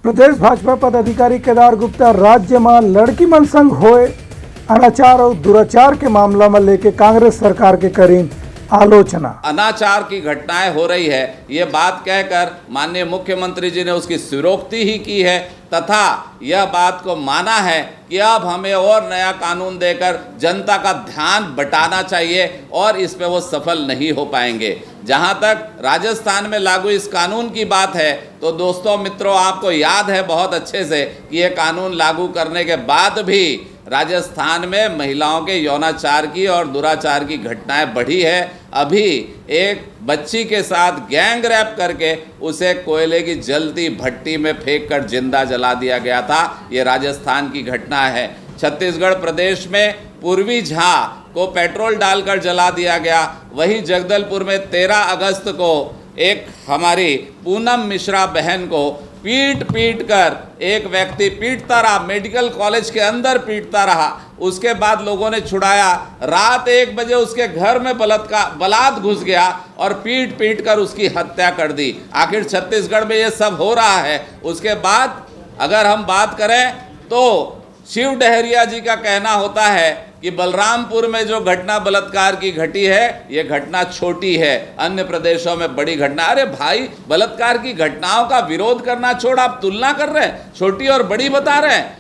प्रदेश भाजपा पदाधिकारी केदार गुप्ता राज्य में लड़की मन संग होए अनाचार और दुराचार के मामला में लेके कांग्रेस सरकार के करीन आलोचना। अनाचार की घटनाएं हो रही है, ये बात कहकर माननीय मुख्यमंत्री जी ने उसकी सिरोक्ति ही की है तथा यह बात को माना है कि अब हमें और नया कानून देकर जनता का ध्यान बटाना चाहिए और इस पे वो सफल नहीं हो पाएंगे। जहां तक राजस्थान में लागू इस कानून की बात है तो दोस्तों मित्रों, आपको याद है बहुत अच्छे से कि ये कानून लागू करने के बाद भी राजस्थान में महिलाओं के यौनाचार की और दुराचार की घटनाएं बढ़ी है। अभी एक बच्ची के साथ गैंग रेप करके उसे कोयले की जलती भट्टी में फेंक कर जिंदा जला दिया गया था। ये राजस्थान की घटना है। छत्तीसगढ़ प्रदेश में पूर्वी झा को पेट्रोल डालकर जला दिया गया। वहीं जगदलपुर में 13 अगस्त को एक हमारी पूनम मिश्रा बहन को पीट कर एक व्यक्ति पीटता रहा, मेडिकल कॉलेज के अंदर पीटता रहा। उसके बाद लोगों ने छुड़ाया। रात 1 बजे उसके घर में बलात् घुस गया और पीट कर उसकी हत्या कर दी। आखिर छत्तीसगढ़ में ये सब हो रहा है। उसके बाद अगर हम बात करें तो शिव डहरिया जी का कहना होता है कि बलरामपुर में जो घटना बलात्कार की घटी है ये घटना छोटी है, अन्य प्रदेशों में बड़ी घटना। अरे भाई, बलात्कार की घटनाओं का विरोध करना छोड़ आप तुलना कर रहे हैं, छोटी और बड़ी बता रहे हैं।